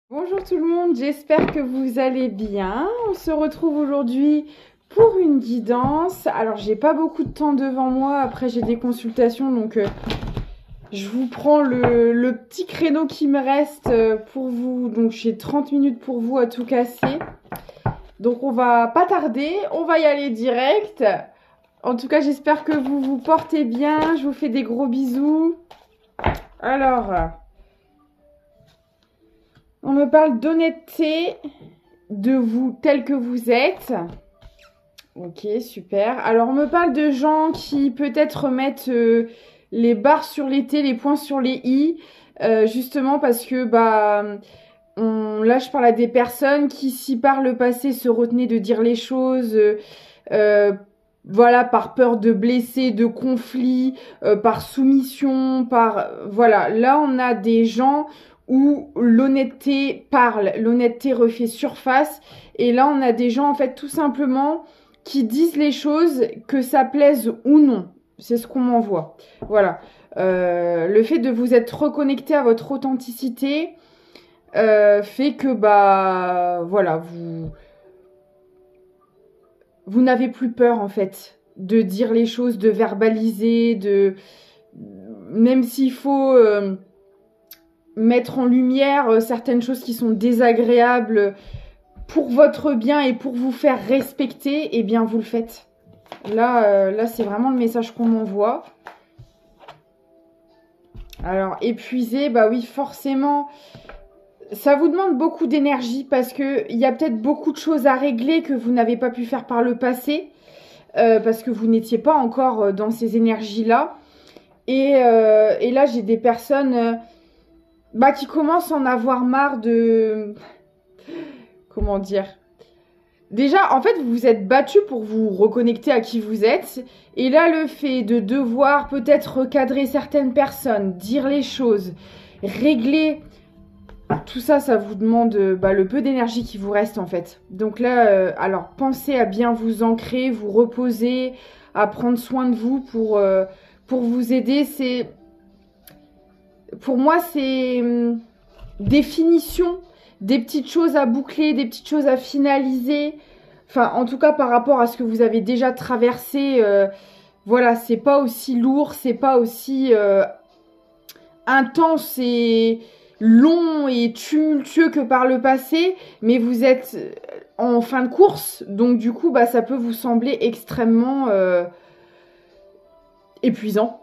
Bonjour tout le monde, j'espère que vous allez bien. On se retrouve aujourd'hui pour une guidance. Alors j'ai pas beaucoup de temps devant moi, après j'ai des consultations donc je vous prends le petit créneau qui me reste pour vous. Donc j'ai 30 minutes pour vous à tout casser. Donc on va pas tarder, on va y aller direct. En tout cas j'espère que vous vous portez bien, je vous fais des gros bisous. Alors... on me parle d'honnêteté, de vous tel que vous êtes. Ok, super. Alors, on me parle de gens qui peut-être mettent les barres sur les T, les points sur les I, justement parce que, là, je parle à des personnes qui, si par le passé, se retenaient de dire les choses, voilà, par peur de blesser, de conflit, par soumission, voilà. Là, on a des gens où l'honnêteté parle, l'honnêteté refait surface. Et là, on a des gens, en fait, tout simplement, qui disent les choses, que ça plaise ou non. C'est ce qu'on m'envoie. Voilà. Le fait de vous être reconnecté à votre authenticité fait que, voilà, vous n'avez plus peur, en fait, de dire les choses, de verbaliser, même s'il faut... mettre en lumière certaines choses qui sont désagréables pour votre bien et pour vous faire respecter, eh bien vous le faites. Là c'est vraiment le message qu'on m'envoie. Alors épuisé, bah oui forcément, ça vous demande beaucoup d'énergie parce que il y a peut-être beaucoup de choses à régler que vous n'avez pas pu faire par le passé parce que vous n'étiez pas encore dans ces énergies-là. Et là j'ai des personnes... qui commence à en avoir marre de... Comment dire? Déjà, en fait, vous vous êtes battu pour vous reconnecter à qui vous êtes. Et là, le fait de devoir peut-être recadrer certaines personnes, dire les choses, régler... Tout ça, ça vous demande le peu d'énergie qui vous reste, en fait. Donc là, alors, pensez à bien vous ancrer, vous reposer, à prendre soin de vous pour vous aider. Pour moi, c'est des finitions, des petites choses à boucler, des petites choses à finaliser. Enfin, en tout cas, par rapport à ce que vous avez déjà traversé, voilà, c'est pas aussi lourd, c'est pas aussi intense et long et tumultueux que par le passé, mais vous êtes en fin de course, donc du coup, ça peut vous sembler extrêmement épuisant.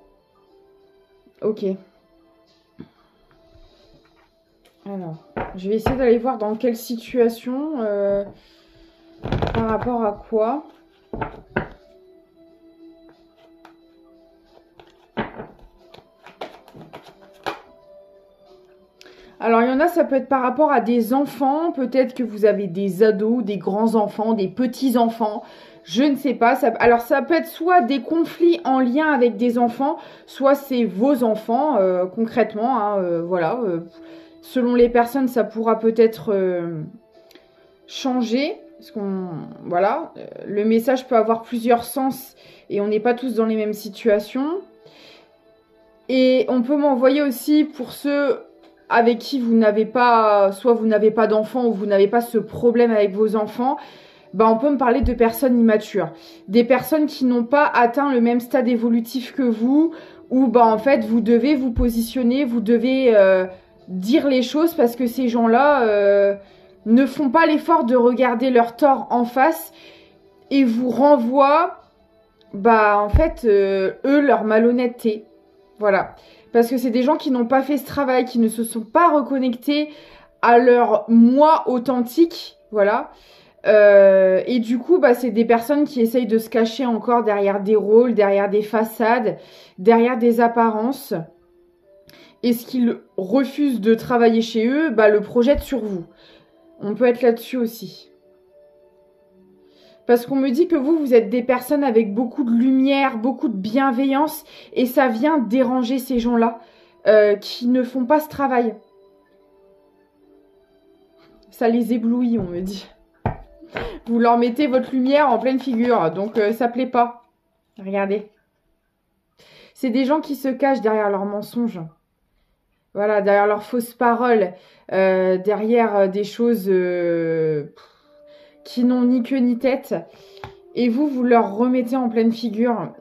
Ok. Alors, je vais essayer d'aller voir dans quelle situation, par rapport à quoi. Alors, il y en a, ça peut être par rapport à des enfants. Peut-être que vous avez des ados, des grands-enfants, des petits-enfants. Je ne sais pas. Alors, ça peut être soit des conflits en lien avec des enfants, soit c'est vos enfants, concrètement. Hein, voilà. Selon les personnes, ça pourra peut-être changer. Parce voilà, le message peut avoir plusieurs sens et on n'est pas tous dans les mêmes situations. Et on peut m'envoyer aussi pour ceux avec qui vous n'avez pas, soit vous n'avez pas d'enfants ou vous n'avez pas ce problème avec vos enfants, on peut me parler de personnes immatures. Des personnes qui n'ont pas atteint le même stade évolutif que vous, où en fait vous devez vous positionner, vous devez dire les choses parce que ces gens-là ne font pas l'effort de regarder leur tort en face et vous renvoient, en fait, eux, leur malhonnêteté. Voilà. Parce que c'est des gens qui n'ont pas fait ce travail, qui ne se sont pas reconnectés à leur moi authentique. Voilà. Et du coup, c'est des personnes qui essayent de se cacher encore derrière des rôles, derrière des façades, derrière des apparences. Et ce qu'ils refusent de travailler chez eux, le projettent sur vous. On peut être là-dessus aussi. Parce qu'on me dit que vous êtes des personnes avec beaucoup de lumière, beaucoup de bienveillance, et ça vient déranger ces gens-là qui ne font pas ce travail. Ça les éblouit, on me dit. Vous leur mettez votre lumière en pleine figure, donc ça plaît pas. Regardez. C'est des gens qui se cachent derrière leurs mensonges. Voilà, derrière leurs fausses paroles, derrière des choses qui n'ont ni queue ni tête. Et vous leur remettez en pleine figure.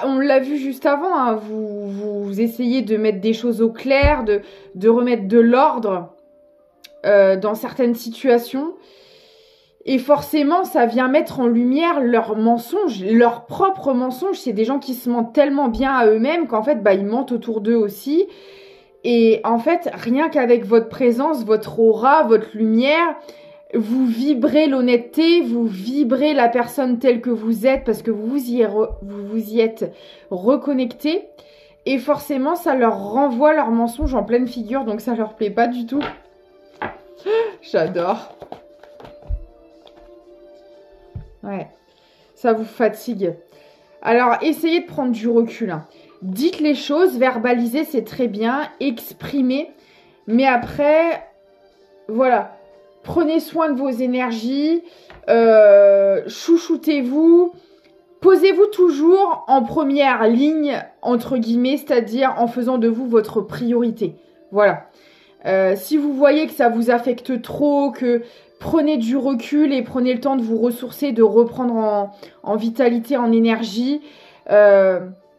On l'a vu juste avant, hein, vous essayez de mettre des choses au clair, de remettre de l'ordre dans certaines situations. Et forcément, ça vient mettre en lumière leurs mensonges, leurs propres mensonges. C'est des gens qui se mentent tellement bien à eux-mêmes qu'en fait, ils mentent autour d'eux aussi. Et en fait, rien qu'avec votre présence, votre aura, votre lumière, vous vibrez l'honnêteté, vous vibrez la personne telle que vous êtes parce que vous y êtes reconnecté. Et forcément, ça leur renvoie leurs mensonges en pleine figure, donc ça leur plaît pas du tout. J'adore. Ouais, ça vous fatigue. Alors, essayez de prendre du recul, hein. Dites les choses, verbalisez, c'est très bien, exprimez. Mais après, voilà, prenez soin de vos énergies, chouchoutez-vous. Posez-vous toujours en première ligne, entre guillemets, c'est-à-dire en faisant de vous votre priorité. Voilà. Si vous voyez que ça vous affecte trop, que prenez du recul et prenez le temps de vous ressourcer, de reprendre en vitalité, en énergie.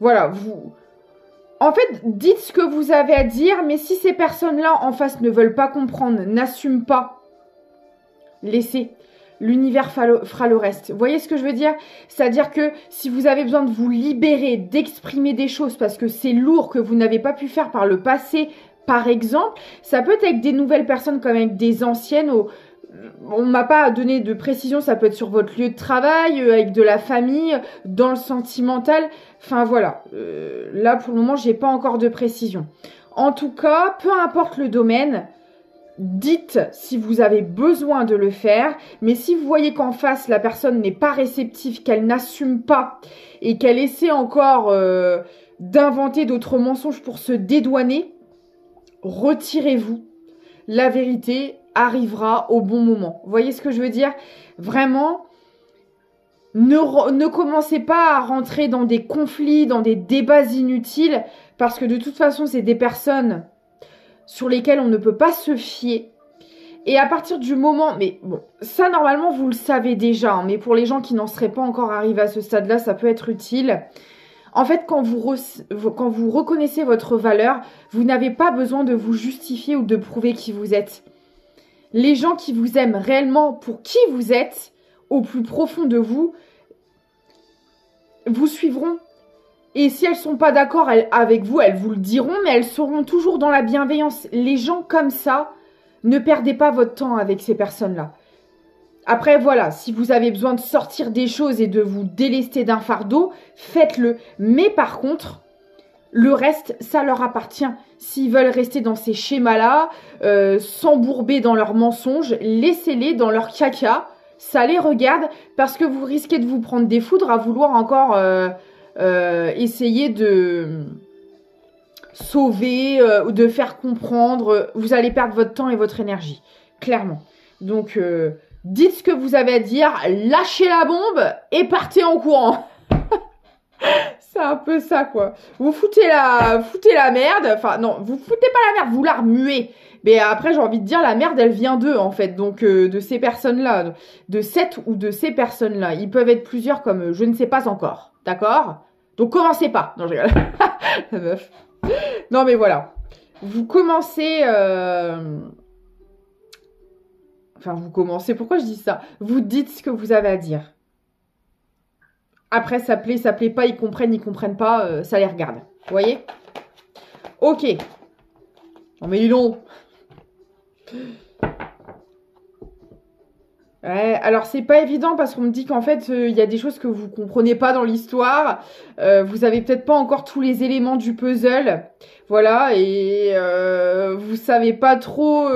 Voilà, en fait, dites ce que vous avez à dire, mais si ces personnes-là en face ne veulent pas comprendre, n'assument pas, laissez. L'univers fera le reste. Vous voyez ce que je veux dire? C'est-à-dire que si vous avez besoin de vous libérer, d'exprimer des choses parce que c'est lourd, que vous n'avez pas pu faire par le passé, par exemple, ça peut être avec des nouvelles personnes comme avec des anciennes. On ne m'a pas donné de précision, ça peut être sur votre lieu de travail, avec de la famille, dans le sentimental. Enfin voilà, là pour le moment, j'ai pas encore de précision. En tout cas, peu importe le domaine, dites si vous avez besoin de le faire, mais si vous voyez qu'en face, la personne n'est pas réceptive, qu'elle n'assume pas et qu'elle essaie encore d'inventer d'autres mensonges pour se dédouaner, retirez-vous. La vérité arrivera au bon moment. Vous voyez ce que je veux dire? Vraiment, ne commencez pas à rentrer dans des conflits, dans des débats inutiles, parce que de toute façon, c'est des personnes sur lesquelles on ne peut pas se fier. Et à partir du moment... Mais bon, ça, normalement, vous le savez déjà, hein, mais pour les gens qui n'en seraient pas encore arrivés à ce stade-là, ça peut être utile. En fait, quand vous reconnaissez votre valeur, vous n'avez pas besoin de vous justifier ou de prouver qui vous êtes. Les gens qui vous aiment réellement pour qui vous êtes, au plus profond de vous, vous suivront. Et si elles ne sont pas d'accord avec vous, elles vous le diront, mais elles seront toujours dans la bienveillance. Les gens comme ça, ne perdez pas votre temps avec ces personnes-là. Après, voilà, si vous avez besoin de sortir des choses et de vous délester d'un fardeau, faites-le. Mais par contre, le reste, ça leur appartient. S'ils veulent rester dans ces schémas-là, s'embourber dans leurs mensonges, laissez-les dans leur caca. Ça les regarde parce que vous risquez de vous prendre des foudres à vouloir encore essayer de sauver, de faire comprendre. Vous allez perdre votre temps et votre énergie, clairement. Donc... dites ce que vous avez à dire, lâchez la bombe et partez en courant. C'est un peu ça, quoi. Vous foutez la merde. Enfin, non, vous foutez pas la merde, vous la remuez. Mais après, j'ai envie de dire, la merde, elle vient d'eux, en fait. Donc, de ces personnes-là. De cette ou de ces personnes-là. Ils peuvent être plusieurs comme je ne sais pas encore. D'accord? Donc, commencez pas. Non, je rigole. La meuf. Non, mais voilà. Vous commencez... Enfin, vous commencez, pourquoi je dis ça? Vous dites ce que vous avez à dire. Après, ça plaît pas, ils comprennent pas, ça les regarde. Vous voyez? Ok. Non mais dis donc. Ouais, alors c'est pas évident parce qu'on me dit qu'en fait, il y a des choses que vous comprenez pas dans l'histoire. Vous avez peut-être pas encore tous les éléments du puzzle. Voilà, et vous savez pas trop...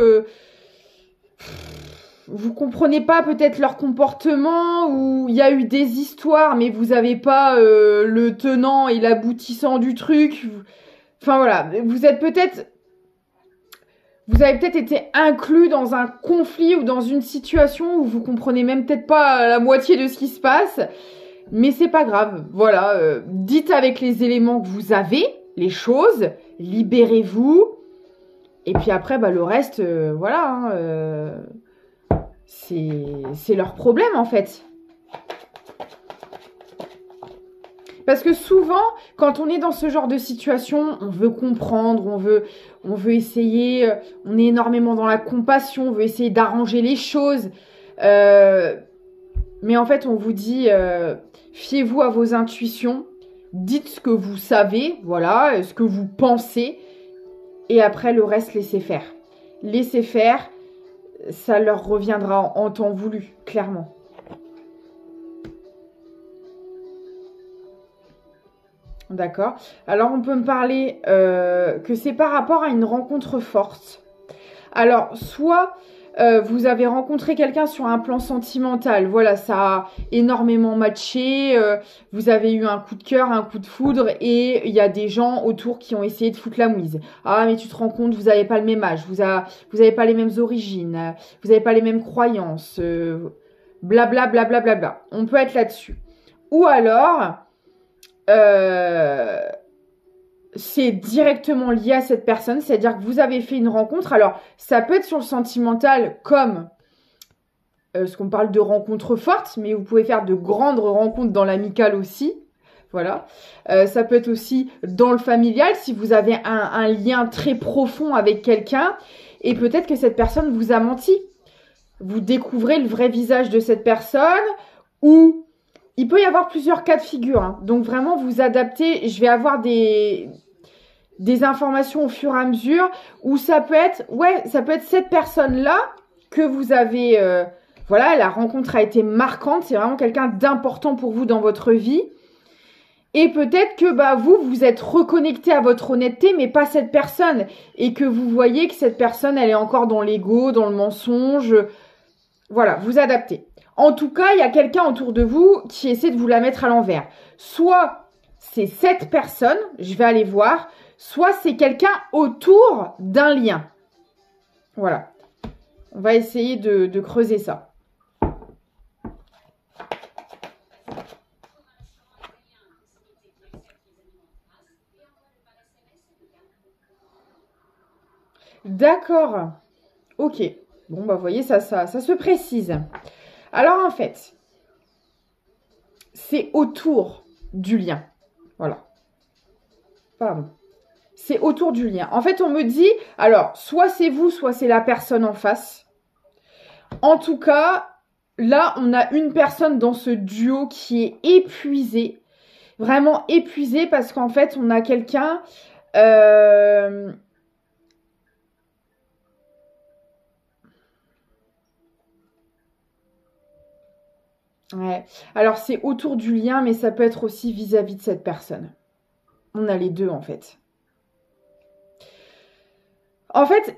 vous comprenez pas peut-être leur comportement ou il y a eu des histoires mais vous avez pas le tenant et l'aboutissant du truc. Enfin voilà, vous avez peut-être été inclus dans un conflit ou dans une situation où vous comprenez même peut-être pas la moitié de ce qui se passe. Mais c'est pas grave. Voilà, dites avec les éléments que vous avez les choses, libérez-vous. Et puis après, bah, le reste, voilà, hein, c'est leur problème en fait. Parce que souvent, quand on est dans ce genre de situation, on veut comprendre, on veut essayer, on est énormément dans la compassion, on veut essayer d'arranger les choses. Mais en fait, on vous dit, fiez-vous à vos intuitions, dites ce que vous savez, voilà, ce que vous pensez, et après le reste, laissez faire. Laissez faire, ça leur reviendra en temps voulu, clairement. D'accord. Alors, on peut me parler que c'est par rapport à une rencontre forte. Alors, soit vous avez rencontré quelqu'un sur un plan sentimental. Voilà, ça a énormément matché. Vous avez eu un coup de cœur, un coup de foudre. Et il y a des gens autour qui ont essayé de foutre la mouise. Ah, mais tu te rends compte, vous n'avez pas le même âge. Vous n'avez pas les mêmes origines. Vous n'avez pas les mêmes croyances. Blabla, blabla, blabla. On peut être là-dessus. Ou alors... c'est directement lié à cette personne, c'est-à-dire que vous avez fait une rencontre. Alors, ça peut être sur le sentimental comme ce qu'on parle de rencontres fortes, mais vous pouvez faire de grandes rencontres dans l'amical aussi. Voilà. Ça peut être aussi dans le familial, si vous avez un lien très profond avec quelqu'un, et peut-être que cette personne vous a menti. Vous découvrez le vrai visage de cette personne, ou... Il peut y avoir plusieurs cas de figure, hein. Donc vraiment vous adaptez. Je vais avoir des informations au fur et à mesure où ça peut être, ça peut être cette personne-là que vous avez, voilà, la rencontre a été marquante. C'est vraiment quelqu'un d'important pour vous dans votre vie. Et peut-être que vous êtes reconnecté à votre honnêteté, mais pas cette personne. Et que vous voyez que cette personne, elle est encore dans l'ego, dans le mensonge. Voilà, vous adaptez. En tout cas, il y a quelqu'un autour de vous qui essaie de vous la mettre à l'envers. Soit c'est cette personne, je vais aller voir, soit c'est quelqu'un autour d'un lien. Voilà. On va essayer de creuser ça. D'accord. Ok. Bon, vous voyez, ça se précise. Alors, en fait, c'est autour du lien. Voilà. Pardon. C'est autour du lien. En fait, on me dit, alors, soit c'est vous, soit c'est la personne en face. En tout cas, là, on a une personne dans ce duo qui est épuisée. Vraiment épuisée parce qu'en fait, on a quelqu'un... Ouais. Alors, c'est autour du lien, mais ça peut être aussi vis-à-vis de cette personne. On a les deux, en fait. En fait,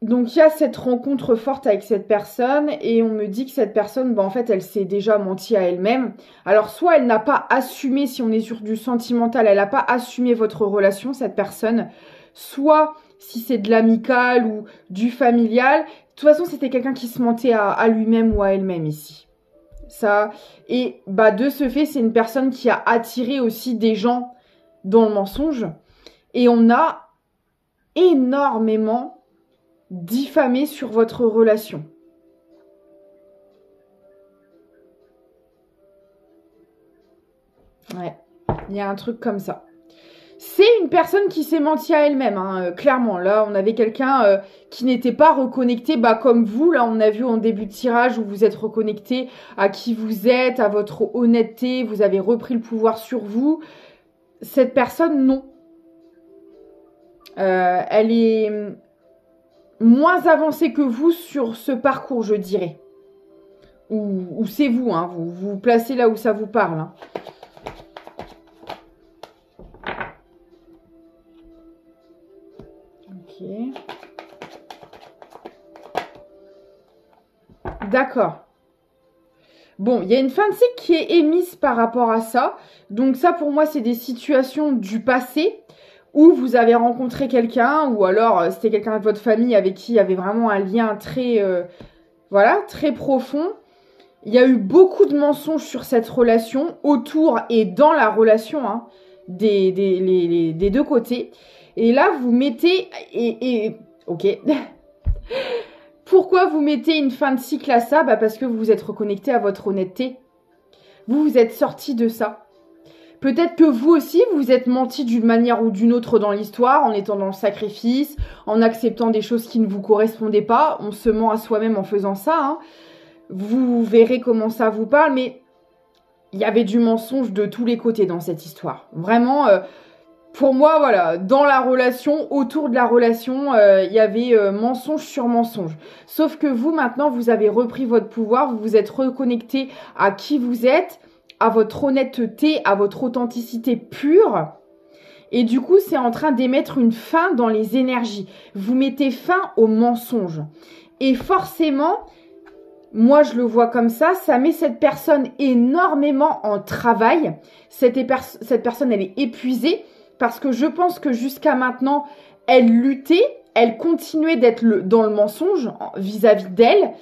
donc il y a cette rencontre forte avec cette personne et on me dit que cette personne, en fait, elle s'est déjà menti à elle-même. Alors, soit elle n'a pas assumé, si on est sur du sentimental, elle n'a pas assumé votre relation, cette personne. Soit, si c'est de l'amical ou du familial, de toute façon, c'était quelqu'un qui se mentait à lui-même ou à elle-même ici. Ça, et de ce fait, c'est une personne qui a attiré aussi des gens dans le mensonge. Et on a énormément diffamé sur votre relation. Ouais, il y a un truc comme ça. C'est une personne qui s'est menti à elle-même, hein, clairement. Là, on avait quelqu'un qui n'était pas reconnecté, comme vous. Là, on a vu en début de tirage où vous êtes reconnecté à qui vous êtes, à votre honnêteté. Vous avez repris le pouvoir sur vous. Cette personne, non. Elle est moins avancée que vous sur ce parcours, je dirais. Ou c'est vous, hein. Vous vous placez là où ça vous parle, hein. D'accord. Bon, il y a une fin de cycle qui est émise par rapport à ça. Donc ça, pour moi, c'est des situations du passé où vous avez rencontré quelqu'un ou alors c'était quelqu'un de votre famille avec qui il y avait vraiment un lien très, très profond. Il y a eu beaucoup de mensonges sur cette relation, autour et dans la relation, hein, des deux côtés. Et là, vous mettez... Ok. Pourquoi vous mettez une fin de cycle à ça? Parce que vous vous êtes reconnecté à votre honnêteté. Vous vous êtes sorti de ça. Peut-être que vous aussi, vous vous êtes menti d'une manière ou d'une autre dans l'histoire, en étant dans le sacrifice, en acceptant des choses qui ne vous correspondaient pas. On se ment à soi-même en faisant ça. Hein. Vous verrez comment ça vous parle, mais il y avait du mensonge de tous les côtés dans cette histoire. Vraiment, pour moi, voilà, dans la relation, autour de la relation, il y avait mensonge sur mensonge. Sauf que vous, maintenant, vous avez repris votre pouvoir, vous vous êtes reconnecté à qui vous êtes, à votre honnêteté, à votre authenticité pure. Et du coup, c'est en train d'émettre une fin dans les énergies. Vous mettez fin au mensonge. Et forcément, moi, je le vois comme ça met cette personne énormément en travail. Cette personne, elle est épuisée parce que je pense que jusqu'à maintenant, elle luttait, elle continuait d'être dans le mensonge vis-à-vis d'elle,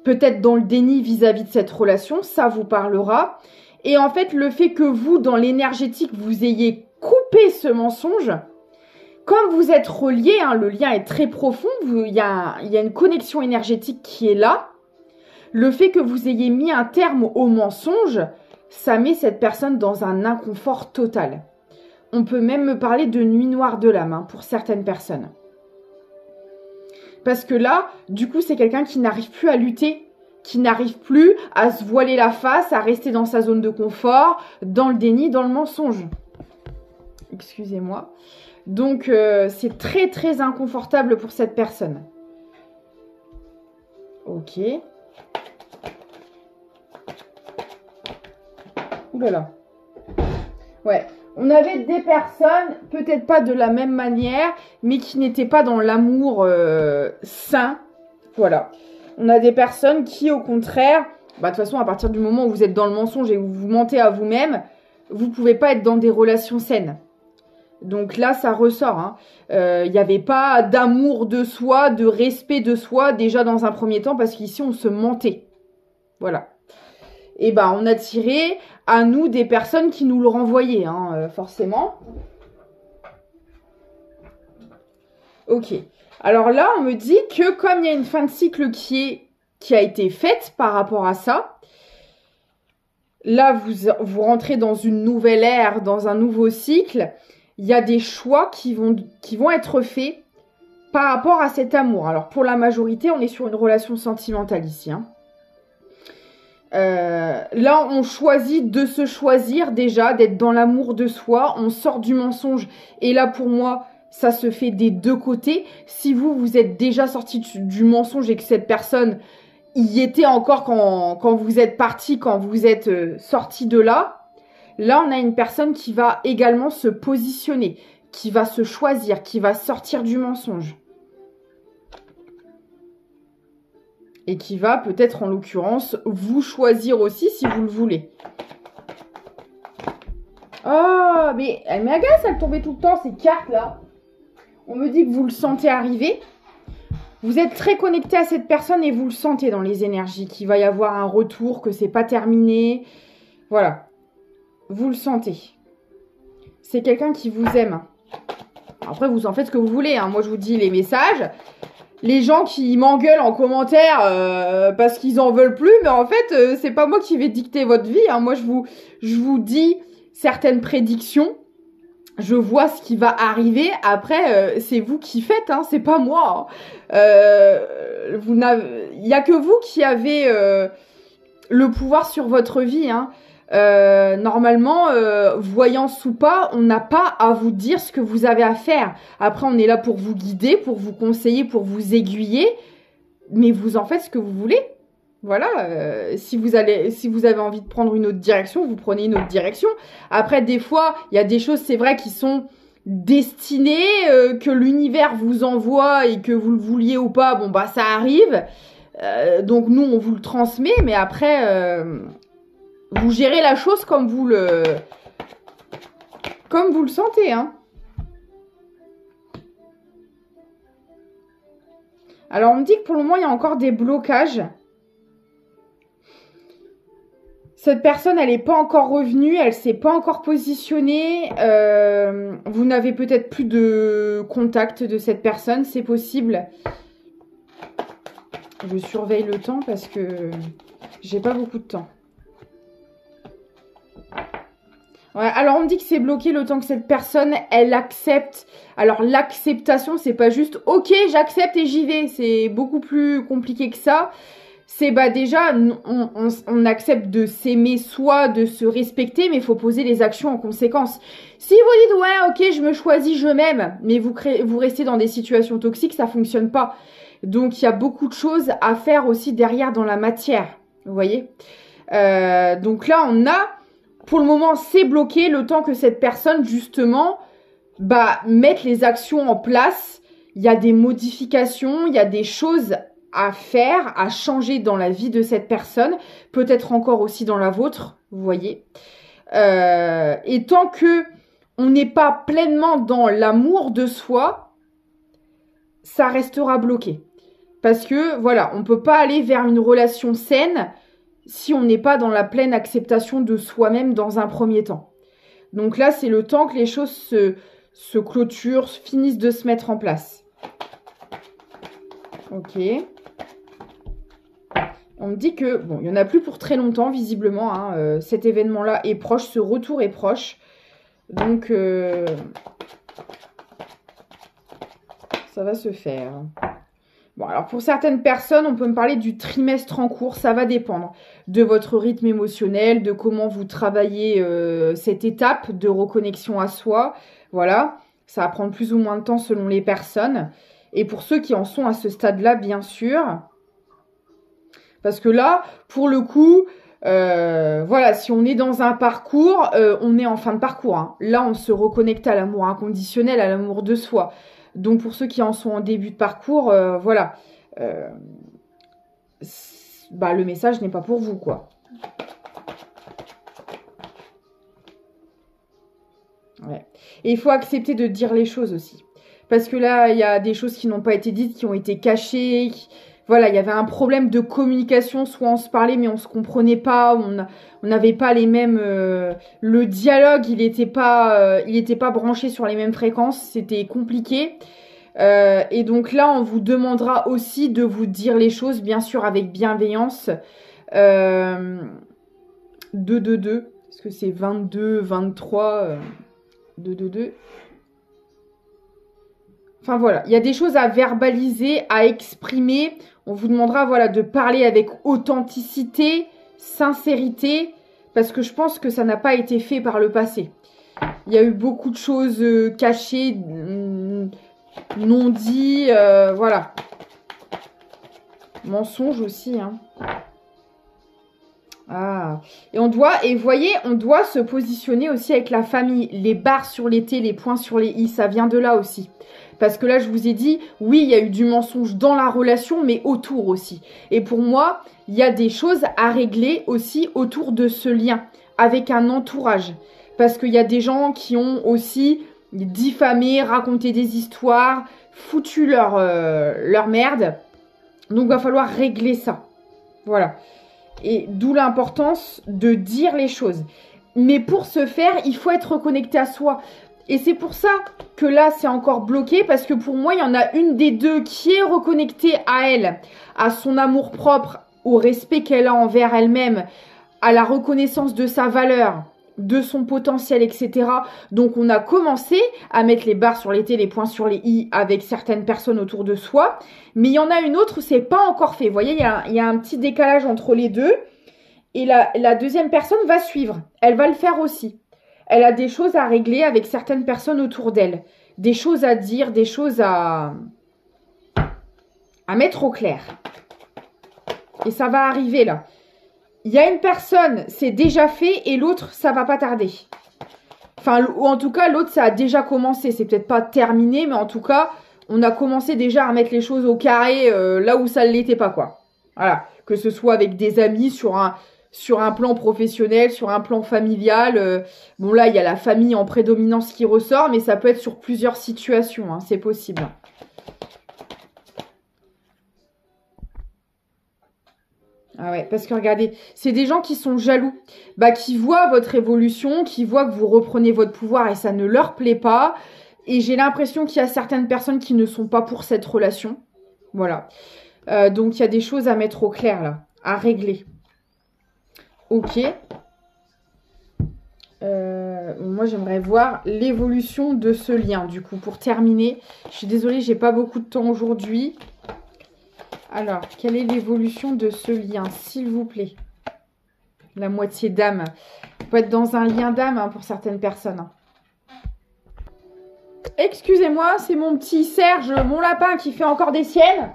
peut-être dans le déni vis-à-vis de cette relation, ça vous parlera. Et en fait, le fait que vous, dans l'énergétique, vous ayez coupé ce mensonge, comme vous êtes reliés, hein, le lien est très profond, il y a une connexion énergétique qui est là. Le fait que vous ayez mis un terme au mensonge, ça met cette personne dans un inconfort total. On peut même me parler de nuit noire de l'âme, hein, pour certaines personnes. Parce que là, du coup, c'est quelqu'un qui n'arrive plus à lutter, qui n'arrive plus à se voiler la face, à rester dans sa zone de confort, dans le déni, dans le mensonge. Excusez-moi. Donc, c'est très, très inconfortable pour cette personne. Ok. Ouh là là. Ouais. On avait des personnes, peut-être pas de la même manière, mais qui n'étaient pas dans l'amour sain. Voilà. On a des personnes qui, au contraire, de toute façon, à partir du moment où vous êtes dans le mensonge et où vous mentez à vous-même, vous ne pouvez pas être dans des relations saines. Donc là, ça ressort. Hein. Y avait pas d'amour de soi, de respect de soi, déjà dans un premier temps, parce qu'ici, on se mentait. Voilà. Et on a tiré à nous des personnes qui nous le renvoyaient, hein, forcément. Ok. Alors là, on me dit que comme il y a une fin de cycle qui a été faite par rapport à ça, là, vous rentrez dans une nouvelle ère, dans un nouveau cycle. Il y a des choix qui vont être faits par rapport à cet amour. Alors, pour la majorité, on est sur une relation sentimentale ici. Hein. Là, on choisit de se choisir déjà, d'être dans l'amour de soi. On sort du mensonge. Et là, pour moi, ça se fait des deux côtés. Si vous êtes déjà sorti du mensonge et que cette personne y était encore quand vous êtes parti, quand vous êtes sorti de là, là, on a une personne qui va également se positionner, qui va se choisir, qui va sortir du mensonge. Et qui va peut-être, en l'occurrence, vous choisir aussi si vous le voulez. Oh, mais elle m'agace, elle tombait tout le temps, ces cartes-là. On me dit que vous le sentez arriver. Vous êtes très connecté à cette personne et vous le sentez dans les énergies, qu'il va y avoir un retour, que c'est pas terminé. Voilà. Vous le sentez. C'est quelqu'un qui vous aime. Après, vous en faites ce que vous voulez. Hein. Moi, je vous dis les messages. Les gens qui m'engueulent en commentaire parce qu'ils en veulent plus, mais en fait, c'est pas moi qui vais dicter votre vie. Hein. Moi, je vous dis certaines prédictions. Je vois ce qui va arriver. Après, c'est vous qui faites, hein, c'est pas moi. Il y a que vous qui avez le pouvoir sur votre vie. Hein. Normalement, voyance ou pas, on n'a pas à vous dire ce que vous avez à faire. Après, on est là pour vous guider, pour vous conseiller, pour vous aiguiller, mais vous en faites ce que vous voulez. Voilà, si vous avez envie de prendre une autre direction, vous prenez une autre direction. Après, des fois, il y a des choses, c'est vrai, qui sont destinées, que l'univers vous envoie et que vous le vouliez ou pas, ça arrive. Donc nous, on vous le transmet, mais après, vous gérez la chose comme vous le sentez, hein. Alors, on me dit que pour le moment, il y a encore des blocages. Cette personne, elle n'est pas encore revenue, elle s'est pas encore positionnée. Vous n'avez peut-être plus de contact de cette personne, c'est possible. Je surveille le temps parce que j'ai pas beaucoup de temps. Ouais, alors on me dit que c'est bloqué le temps que cette personne, elle accepte. Alors l'acceptation, c'est pas juste « Ok, j'accepte et j'y vais ». C'est beaucoup plus compliqué que ça. C'est bah déjà, on accepte de s'aimer soi, de se respecter, mais il faut poser les actions en conséquence. Si vous dites « Ouais, ok, je me choisis, je m'aime », mais vous restez dans des situations toxiques, ça fonctionne pas. Donc il y a beaucoup de choses à faire aussi derrière dans la matière. Vous voyez, donc là, on a... Pour le moment, c'est bloqué le temps que cette personne, justement, bah, mette les actions en place. Il y a des modifications, il y a des choses à faire, à changer dans la vie de cette personne. Peut-être encore aussi dans la vôtre, vous voyez. Et tant que on n'est pas pleinement dans l'amour de soi, ça restera bloqué. Parce que, voilà, on ne peut pas aller vers une relation saine si on n'est pas dans la pleine acceptation de soi-même dans un premier temps. Donc là, c'est le temps que les choses se clôturent, finissent de se mettre en place. Ok. On me dit que, bon, il n'y en a plus pour très longtemps, visiblement. Hein, cet événement-là est proche, ce retour est proche. Donc, ça va se faire. Bon, alors pour certaines personnes, on peut me parler du trimestre en cours. Ça va dépendre de votre rythme émotionnel, de comment vous travaillez cette étape de reconnexion à soi. Voilà, ça va prendre plus ou moins de temps selon les personnes. Et pour ceux qui en sont à ce stade-là, bien sûr. Parce que là, pour le coup, voilà, si on est dans un parcours, on est en fin de parcours. Hein. Là, on se reconnecte à l'amour inconditionnel, à l'amour de soi. Donc, pour ceux qui en sont en début de parcours, voilà. Bah, le message n'est pas pour vous, quoi. Ouais. Et il faut accepter de dire les choses aussi. Parce que là, il y a des choses qui n'ont pas été dites, qui ont été cachées. Voilà, il y avait un problème de communication. Soit on se parlait, mais on se comprenait pas. On n'avait pas les mêmes... le dialogue, il était pas branché sur les mêmes fréquences. C'était compliqué. Et donc là, on vous demandera aussi de vous dire les choses, bien sûr, avec bienveillance. 2-2-2. Est-ce que c'est 22, 23 2-2-2. Enfin voilà, il y a des choses à verbaliser, à exprimer. On vous demandera voilà, de parler avec authenticité, sincérité, parce que je pense que ça n'a pas été fait par le passé. Il y a eu beaucoup de choses cachées, non dites, voilà. Mensonges aussi, hein. Ah, et vous voyez, on doit se positionner aussi avec la famille. Les barres sur les T, les points sur les I, ça vient de là aussi. Parce que là, je vous ai dit, oui, il y a eu du mensonge dans la relation, mais autour aussi. Et pour moi, il y a des choses à régler aussi autour de ce lien, avec un entourage. Parce qu'il y a des gens qui ont aussi diffamé, raconté des histoires, foutu leur merde. Donc, il va falloir régler ça. Voilà. Et d'où l'importance de dire les choses. Mais pour ce faire, il faut être reconnecté à soi. Et c'est pour ça que là, c'est encore bloqué. Parce que pour moi, il y en a une des deux qui est reconnectée à elle, à son amour propre, au respect qu'elle a envers elle-même, à la reconnaissance de sa valeur, de son potentiel, etc. Donc, on a commencé à mettre les barres sur les T, les points sur les I avec certaines personnes autour de soi. Mais il y en a une autre où c'est pas encore fait. Vous voyez, il y a un petit décalage entre les deux. Et la deuxième personne va suivre. Elle va le faire aussi. Elle a des choses à régler avec certaines personnes autour d'elle. Des choses à dire, des choses à mettre au clair. Et ça va arriver là. Il y a une personne, c'est déjà fait, et l'autre, ça va pas tarder. Enfin, ou en tout cas, l'autre, ça a déjà commencé. C'est peut-être pas terminé, mais en tout cas, on a commencé déjà à mettre les choses au carré là où ça ne l'était pas, quoi. Voilà. Que ce soit avec des amis, sur un plan professionnel, sur un plan familial. Bon, là, il y a la famille en prédominance qui ressort, mais ça peut être sur plusieurs situations. Hein, c'est possible. Ah ouais, parce que regardez, c'est des gens qui sont jaloux, bah, qui voient votre évolution, qui voient que vous reprenez votre pouvoir et ça ne leur plaît pas. Et j'ai l'impression qu'il y a certaines personnes qui ne sont pas pour cette relation. Voilà. Donc, il y a des choses à mettre au clair, là, à régler. Ok. Moi, j'aimerais voir l'évolution de ce lien, du coup, pour terminer. Je suis désolée, j'ai pas beaucoup de temps aujourd'hui. Alors, quelle est l'évolution de ce lien, s'il vous plaît? La moitié d'âme. On peut être dans un lien d'âme hein, pour certaines personnes. Excusez-moi, c'est mon petit Serge, mon lapin, qui fait encore des siennes.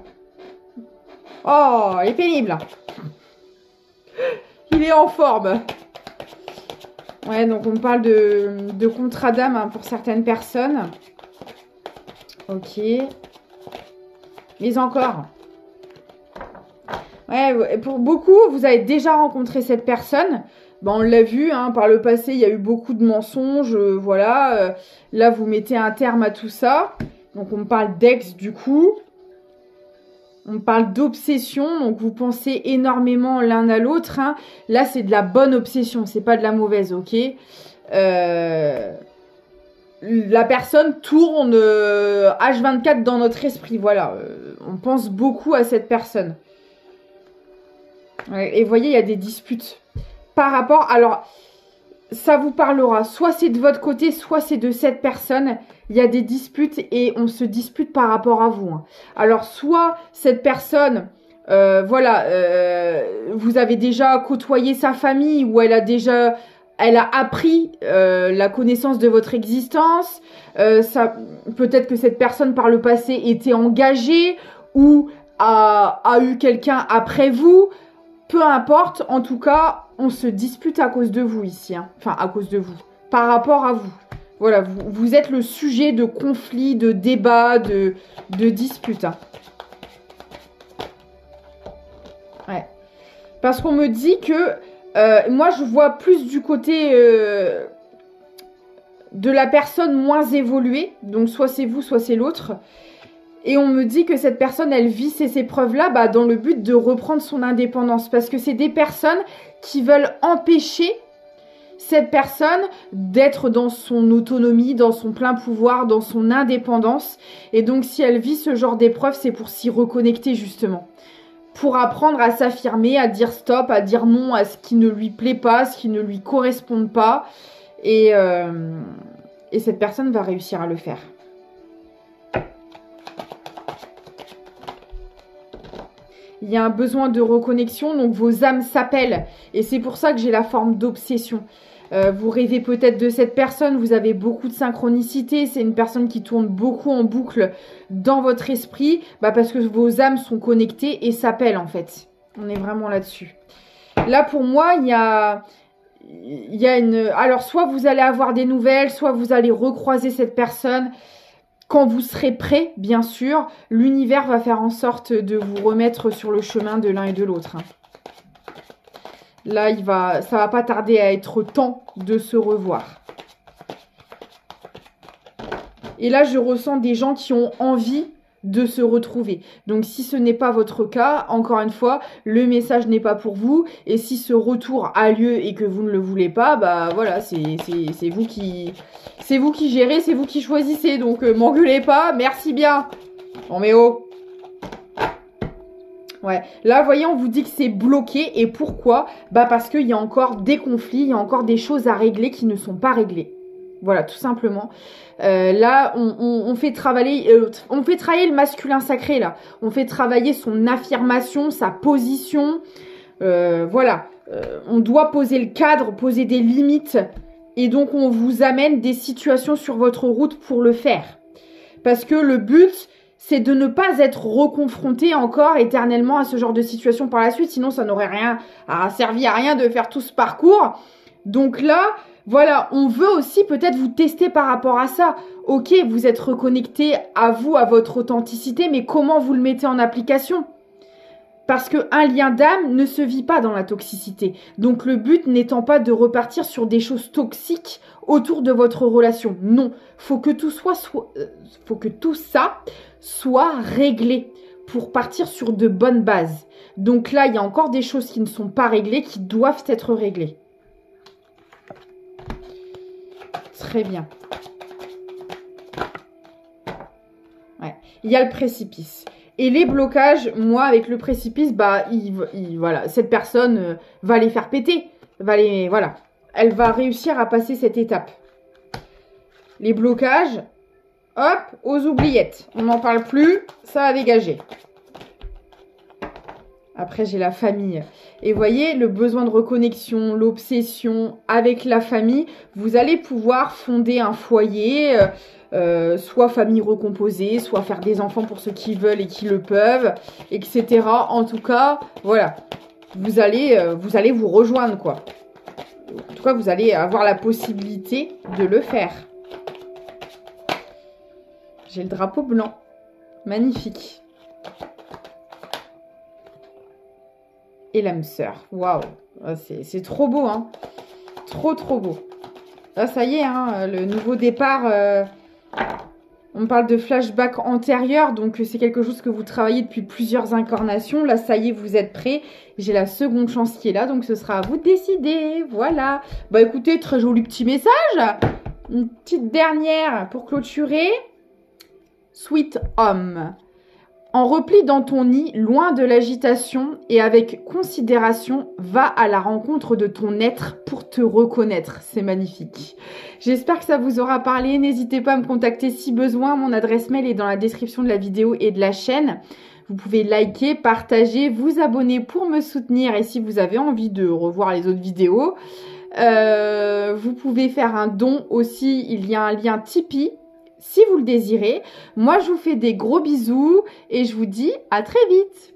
Oh, il est pénible. Il est en forme. Ouais, donc on parle de contrat d'âme hein, pour certaines personnes. Ok. Mais encore. Ouais, pour beaucoup, vous avez déjà rencontré cette personne. Ben, on l'a vu, hein, par le passé, il y a eu beaucoup de mensonges. Voilà. Là, vous mettez un terme à tout ça. Donc, on parle d'ex, du coup. On parle d'obsession. Donc, vous pensez énormément l'un à l'autre. Hein. Là, c'est de la bonne obsession. C'est pas de la mauvaise, ok la personne tourne H24 dans notre esprit. Voilà. On pense beaucoup à cette personne. Et vous voyez, il y a des disputes par rapport... Alors, ça vous parlera. Soit c'est de votre côté, soit c'est de cette personne. Il y a des disputes et on se dispute par rapport à vous. Hein. Alors, soit cette personne... voilà, vous avez déjà côtoyé sa famille ou elle a appris la connaissance de votre existence. Peut-être que cette personne par le passé était engagée ou a eu quelqu'un après vous. Peu importe, en tout cas, on se dispute à cause de vous ici. Hein. Enfin, à cause de vous. Par rapport à vous. Voilà, vous êtes le sujet de conflits, de débats, de disputes. Hein. Ouais. Parce qu'on me dit que... moi, je vois plus du côté de la personne moins évoluée. Donc, soit c'est vous, soit c'est l'autre. Et on me dit que cette personne, elle vit ces épreuves-là bah, dans le but de reprendre son indépendance. Parce que c'est des personnes qui veulent empêcher cette personne d'être dans son autonomie, dans son plein pouvoir, dans son indépendance. Et donc, si elle vit ce genre d'épreuve, c'est pour s'y reconnecter justement. Pour apprendre à s'affirmer, à dire stop, à dire non à ce qui ne lui plaît pas, ce qui ne lui correspond pas. Et cette personne va réussir à le faire. Il y a un besoin de reconnexion, donc vos âmes s'appellent. Et c'est pour ça que j'ai la forme d'obsession. Vous rêvez peut-être de cette personne, vous avez beaucoup de synchronicité. C'est une personne qui tourne beaucoup en boucle dans votre esprit. Bah parce que vos âmes sont connectées et s'appellent en fait. On est vraiment là-dessus. Là pour moi, il y a une... Alors soit vous allez avoir des nouvelles, soit vous allez recroiser cette personne. Quand vous serez prêt, bien sûr, l'univers va faire en sorte de vous remettre sur le chemin de l'un et de l'autre. Hein. Là, ça va pas tarder à être temps de se revoir. Et là, je ressens des gens qui ont envie de se retrouver. Donc, si ce n'est pas votre cas, encore une fois, le message n'est pas pour vous. Et si ce retour a lieu et que vous ne le voulez pas, bah voilà, c'est vous qui... C'est vous qui gérez, c'est vous qui choisissez. Donc, m'engueulez pas. Merci bien. Non mais oh. Ouais. Là, vous voyez, on vous dit que c'est bloqué. Et pourquoi? Bah parce qu'il y a encore des conflits, il y a encore des choses à régler qui ne sont pas réglées. Voilà, tout simplement. Là, on fait travailler le masculin sacré, là. On fait travailler son affirmation, sa position. Voilà. On doit poser le cadre, poser des limites. Et donc, on vous amène des situations sur votre route pour le faire. Parce que le but, c'est de ne pas être reconfronté encore éternellement à ce genre de situation par la suite. Sinon, ça n'aurait servi à rien de faire tout ce parcours. Donc là, voilà, on veut aussi peut-être vous tester par rapport à ça. Ok, vous êtes reconnecté à vous, à votre authenticité, mais comment vous le mettez en application ? Parce qu'un lien d'âme ne se vit pas dans la toxicité. Donc le but n'étant pas de repartir sur des choses toxiques autour de votre relation. Non, faut que tout ça soit réglé pour partir sur de bonnes bases. Donc là, il y a encore des choses qui ne sont pas réglées, qui doivent être réglées. Très bien. Ouais. Il y a le précipice. Et les blocages, moi, avec le précipice, bah, voilà, cette personne va les faire péter. Voilà. Elle va réussir à passer cette étape. Les blocages, hop, aux oubliettes. On n'en parle plus, ça va dégager. Après, j'ai la famille. Et vous voyez, le besoin de reconnexion, l'obsession avec la famille, vous allez pouvoir fonder un foyer, soit famille recomposée, soit faire des enfants pour ceux qui veulent et qui le peuvent, etc. En tout cas, voilà, vous allez vous rejoindre, quoi. En tout cas, vous allez avoir la possibilité de le faire. J'ai le drapeau blanc. Magnifique. Et l'âme sœur. Waouh. C'est trop beau, hein. Trop, trop beau. Là, ça y est, hein, le nouveau départ. On parle de flashback antérieur. Donc, c'est quelque chose que vous travaillez depuis plusieurs incarnations. Là, ça y est, vous êtes prêts. J'ai la seconde chance qui est là. Donc, ce sera à vous de décider. Voilà. Bah, écoutez, très joli petit message. Une petite dernière pour clôturer. Sweet Home. En repli dans ton nid, loin de l'agitation et avec considération, va à la rencontre de ton être pour te reconnaître. C'est magnifique. J'espère que ça vous aura parlé. N'hésitez pas à me contacter si besoin. Mon adresse mail est dans la description de la vidéo et de la chaîne. Vous pouvez liker, partager, vous abonner pour me soutenir. Et si vous avez envie de revoir les autres vidéos, vous pouvez faire un don aussi. Il y a un lien Tipeee. Si vous le désirez, moi je vous fais des gros bisous et je vous dis à très vite.